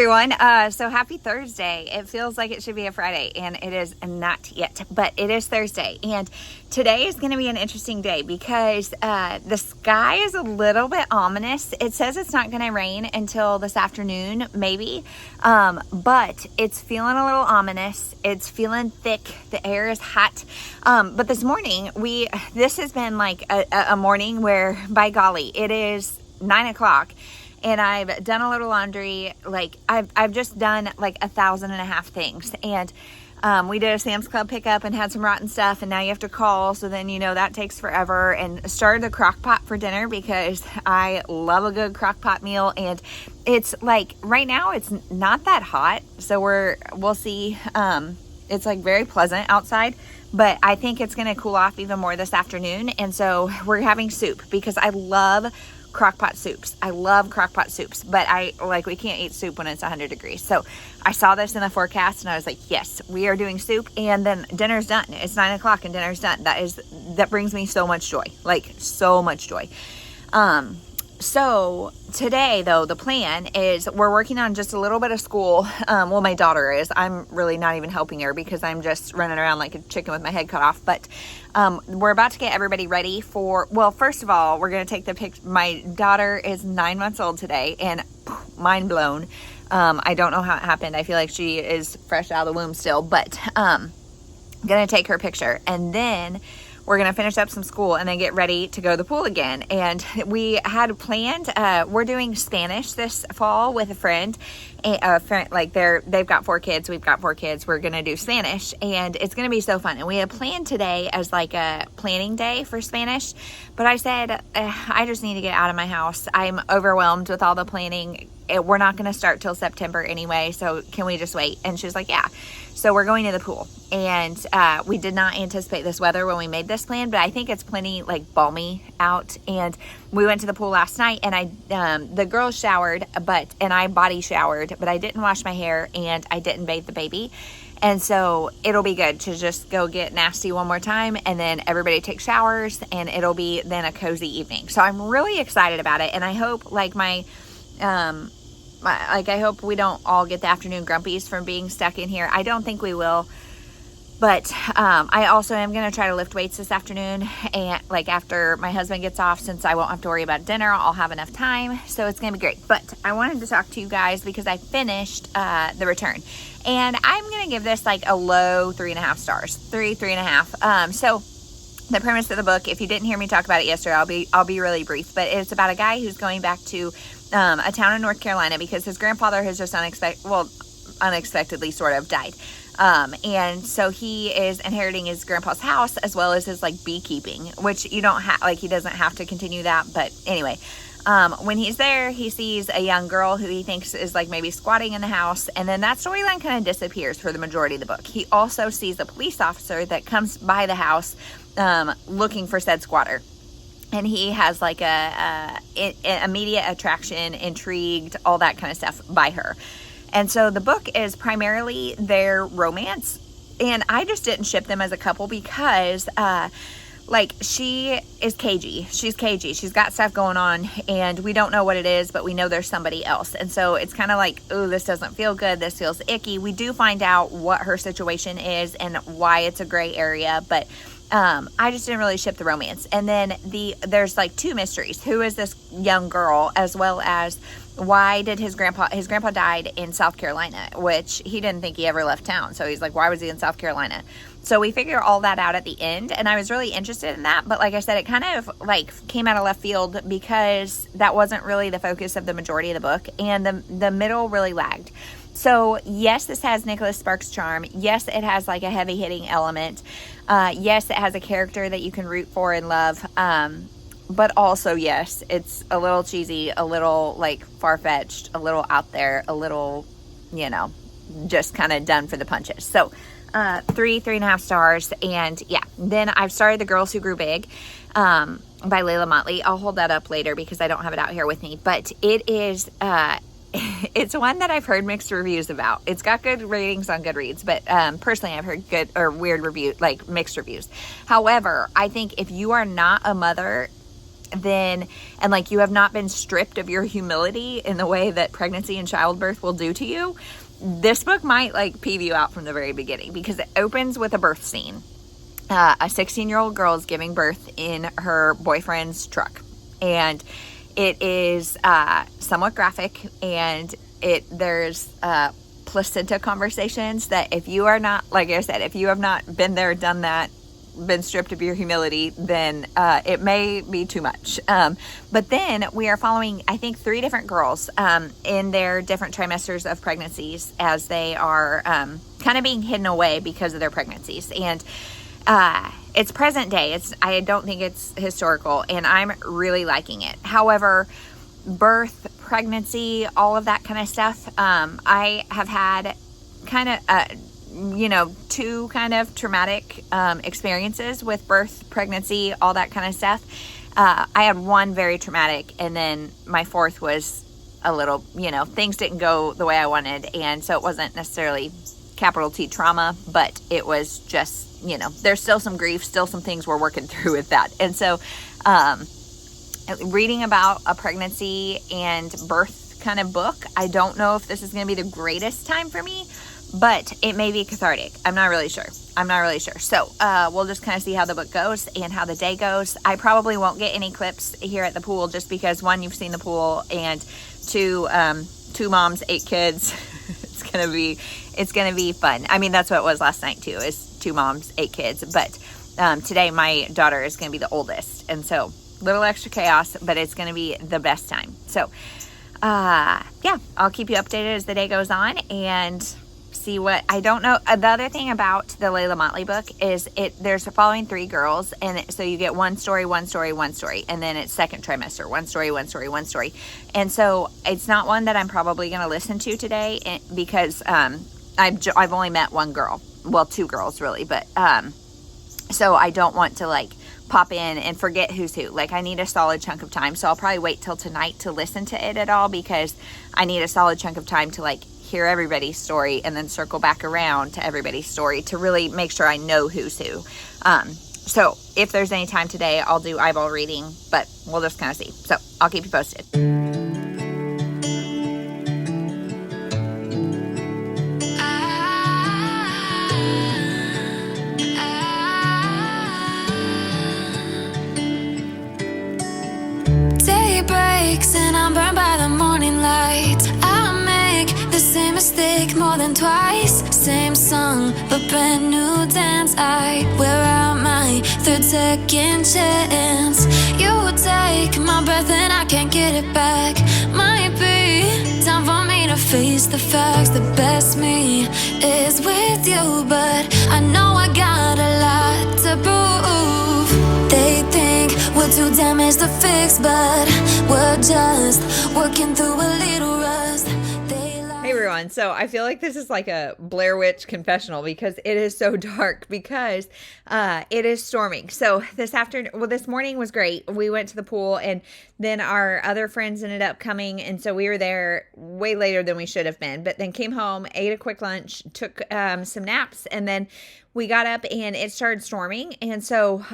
everyone. So happy Thursday. It feels like it should be a Friday, and it is not yet, but it is Thursday. And today is going to be an interesting day because the sky is a little bit ominous. It says it's not going to rain until this afternoon, maybe, but it's feeling a little ominous. It's feeling thick. The air is hot. But this morning, this has been like a morning where, by golly, it is 9 o'clock. And I've done a little laundry. Like I've just done like 1,500 things. And we did a Sam's Club pickup and had some rotten stuff. And now you have to call. So then, that takes forever. And started the crock pot for dinner because I love a good crock pot meal. And it's like right now it's not that hot. So we'll see. It's like very pleasant outside. But I think it's going to cool off even more this afternoon. And so we're having soup because I love crockpot soups. I love crockpot soups, but we can't eat soup when it's 100 degrees. So I saw this in the forecast and I was like, yes, we are doing soup, and then dinner's done. It's 9 o'clock and dinner's done. That brings me so much joy, like so much joy. So today though, the plan is we're working on just a little bit of school. Well, my daughter is. I'm really not even helping her because I'm just running around like a chicken with my head cut off. But we're about to get everybody ready for, well, first of all, we're going to take the picture. My daughter is 9 months old today, and mind blown. I don't know how it happened. I feel like she is fresh out of the womb still, but I'm going to take her picture, and then we're going to finish up some school and then get ready to go to the pool again. And we had planned, we're doing Spanish this fall with a friend. Like they've got 4 kids. We've got 4 kids. We're going to do Spanish, and it's going to be so fun. And we had planned today as like a planning day for Spanish, but I said, I just need to get out of my house. I'm overwhelmed with all the planning. We're not going to start till September anyway. So can we just wait? And she was like, yeah. So we're going to the pool, and we did not anticipate this weather when we made this plan, but I think it's plenty like balmy out. And we went to the pool last night, and the girls showered, and I body showered, but I didn't wash my hair and I didn't bathe the baby. And so it'll be good to just go get nasty one more time, and then everybody takes showers, and it'll be then a cozy evening. So I'm really excited about it. And I hope I hope we don't all get the afternoon grumpies from being stuck in here. I don't think we will. But I also am going to try to lift weights this afternoon, and like after my husband gets off, since I won't have to worry about dinner, I'll have enough time. So it's going to be great. But I wanted to talk to you guys because I finished the return, and I'm going to give this like a low 3.5 stars, 3.5. So the premise of the book, if you didn't hear me talk about it yesterday, I'll be really brief. But it's about a guy who's going back to a town in North Carolina because his grandfather has just unexpectedly sort of died. And so he is inheriting his grandpa's house as well as his like beekeeping, which you don't have, like he doesn't have to continue that. But anyway, when he's there, he sees a young girl who he thinks is like maybe squatting in the house. And then that storyline kind of disappears for the majority of the book. He also sees a police officer that comes by the house, looking for said squatter. And he has like a immediate attraction, intrigued, all that kind of stuff by her. And so the book is primarily their romance. And I just didn't ship them as a couple because, she is cagey. She's cagey. She's got stuff going on, and we don't know what it is, but we know there's somebody else. And so it's kind of like, oh, this doesn't feel good. This feels icky. We do find out what her situation is and why it's a gray area, but I just didn't really ship the romance. And then there's like 2 mysteries. Who is this young girl, as well as why did his grandpa died in South Carolina, which he didn't think he ever left town. So he's like, why was he in South Carolina? So we figure all that out at the end, and I was really interested in that. But like I said, it kind of like came out of left field because that wasn't really the focus of the majority of the book, and the middle really lagged. So yes, this has Nicholas Sparks' charm. Yes, it has like a heavy hitting element. Yes, it has a character that you can root for and love. But also, yes, it's a little cheesy, a little like far-fetched, a little out there, a little, just kind of done for the punches. So 3.5 stars. And yeah, then I've started The Girls Who Grew Big by Layla Motley. I'll hold that up later because I don't have it out here with me. But it is it's one that I've heard mixed reviews about. It's got good ratings on Goodreads, but personally I've heard good or weird reviews, like mixed reviews. However, I think if you are not a mother then, and like you have not been stripped of your humility in the way that pregnancy and childbirth will do to you, this book might like peeve you out from the very beginning, because it opens with a birth scene. A 16-year-old girl is giving birth in her boyfriend's truck, and it is somewhat graphic, and there's placenta conversations that if you are not, like I said, if you have not been there, done that, been stripped of your humility, then it may be too much. But then we are following, I think, 3 different girls in their different trimesters of pregnancies as they are kind of being hidden away because of their pregnancies. And it's present day. I don't think it's historical, and I'm really liking it. However, birth, pregnancy, all of that kind of stuff, I have had kind of 2 kind of traumatic experiences with birth, pregnancy, all that kind of stuff. I had 1 very traumatic, and then my 4th was a little, things didn't go the way I wanted, and so it wasn't necessarily capital T trauma, but it was just, there's still some grief, still some things we're working through with that. And so reading about a pregnancy and birth kind of book, I don't know if this is going to be the greatest time for me, but it may be cathartic. I'm not really sure. So we'll just kind of see how the book goes and how the day goes. I probably won't get any clips here at the pool, just because 1, you've seen the pool, and 2 moms, 8 kids. It's gonna be fun. I mean, that's what it was last night too, is 2 moms, 8 kids. But today my daughter is gonna be the oldest, and so little extra chaos, but it's gonna be the best time. So yeah, I'll keep you updated as the day goes on, and see what, I don't know. The other thing about the Layla Motley book is there's following 3 girls, and so you get one story, and then it's second trimester, one story. And so it's not one that I'm probably going to listen to today, because I've only met 1 girl, well, 2 girls really, but so I don't want to like pop in and forget who's who. Like, I need a solid chunk of time, so I'll probably wait till tonight to listen to it at all, because I need a solid chunk of time to like hear everybody's story and then circle back around to everybody's story to really make sure I know who's who. So if there's any time today, I'll do eyeball reading, but we'll just kind of see. So I'll keep you posted. Day breaks and I'm burned by the morning light. The same mistake more than twice. Same song, but brand new dance. I wear out my 3rd second chance. You take my breath and I can't get it back. Might be time for me to face the facts. The best me is with you, but I know I got a lot to prove. They think we're too damaged to fix, but we're just working through a little rust. Hey everyone, so I feel like this is like a Blair Witch confessional, because it is so dark, because it is storming. So this morning was great. We went to the pool, and then our other friends ended up coming, and so we were there way later than we should have been, but then came home, ate a quick lunch, took some naps, and then we got up and it started storming. And so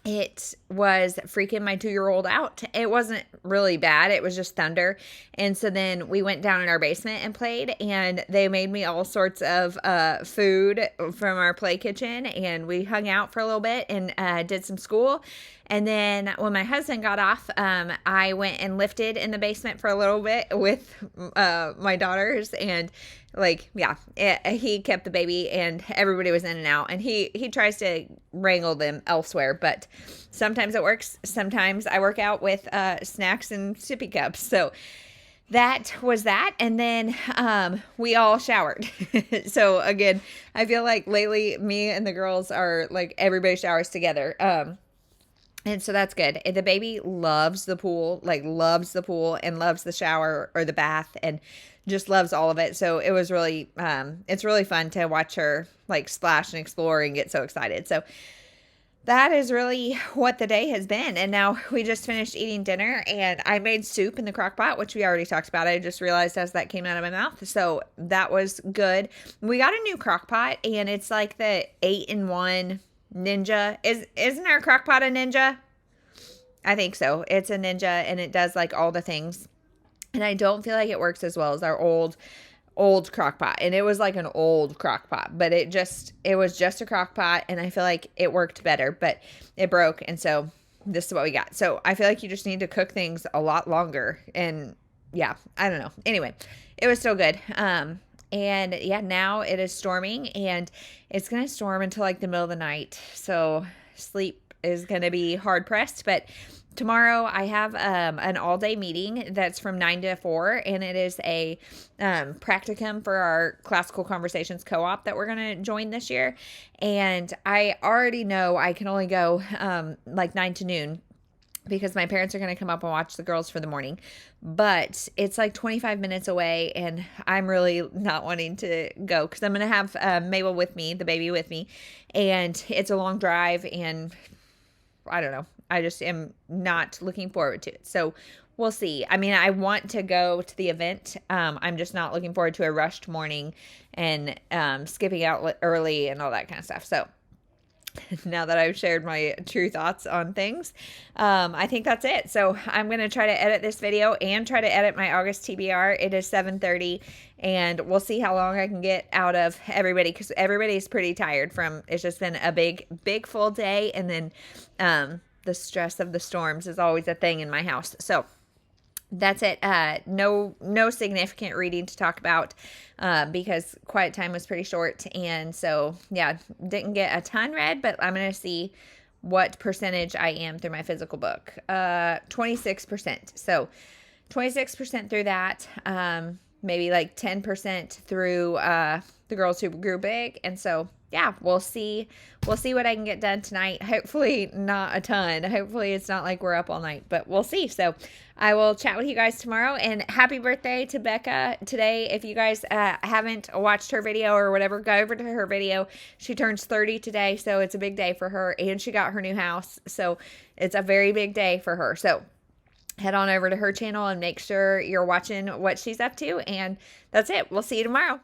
it was freaking my 2-year-old out. It wasn't really bad. It was just thunder. And so then we went down in our basement and played, and they made me all sorts of food from our play kitchen, and we hung out for a little bit and did some school. And then when my husband got off, I went and lifted in the basement for a little bit with my daughters, and he kept the baby, and everybody was in and out, and he tries to wrangle them elsewhere, but sometimes it works. Sometimes I work out with snacks and sippy cups. So that was that. And then we all showered. So again, I feel like lately me and the girls are like, everybody showers together. And so that's good. The baby loves the pool, and loves the shower or the bath, and just loves all of it. So it was really, it's really fun to watch her like splash and explore and get so excited. So that is really what the day has been. And now we just finished eating dinner, and I made soup in the crock pot, which we already talked about. I just realized as that came out of my mouth. So that was good. We got a new crock pot, and it's like the 8-in-1 Ninja. Isn't our crock pot a Ninja? I think so. It's a Ninja, and it does like all the things. And I don't feel like it works as well as our old crock pot. And it was like an old crock pot, but it was just a crock pot, and I feel like it worked better, but it broke. And so this is what we got. So I feel like you just need to cook things a lot longer. And yeah, I don't know. Anyway, it was still good. And yeah, now it is storming, and it's going to storm until like the middle of the night. So sleep is going to be hard pressed, but tomorrow I have an all-day meeting that's from 9 to 4, and it is a practicum for our Classical Conversations co-op that we're going to join this year. And I already know I can only go like 9 to noon because my parents are going to come up and watch the girls for the morning. But it's like 25 minutes away, and I'm really not wanting to go because I'm going to have Mabel with me, the baby with me, and it's a long drive, and I don't know. I just am not looking forward to it. So we'll see. I mean, I want to go to the event. I'm just not looking forward to a rushed morning and skipping out early and all that kind of stuff. So now that I've shared my true thoughts on things, I think that's it. So I'm going to try to edit this video and try to edit my August TBR. It is 7:30, and we'll see how long I can get out of everybody, because everybody's pretty tired from, it's just been a big full day. And then the stress of the storms is always a thing in my house. So that's it. No significant reading to talk about because quiet time was pretty short. And so, yeah, didn't get a ton read, but I'm going to see what percentage I am through my physical book. 26%. So 26% through that. Maybe like 10% through the Girls Who Grew Big. And so, yeah, we'll see what I can get done tonight. Hopefully not a ton. Hopefully it's not like we're up all night, but we'll see. So I will chat with you guys tomorrow, and happy birthday to Becca today. If you guys haven't watched her video or whatever, go over to her video. She turns 30 today, so it's a big day for her, and she got her new house. So it's a very big day for her. So head on over to her channel and make sure you're watching what she's up to. And that's it. We'll see you tomorrow.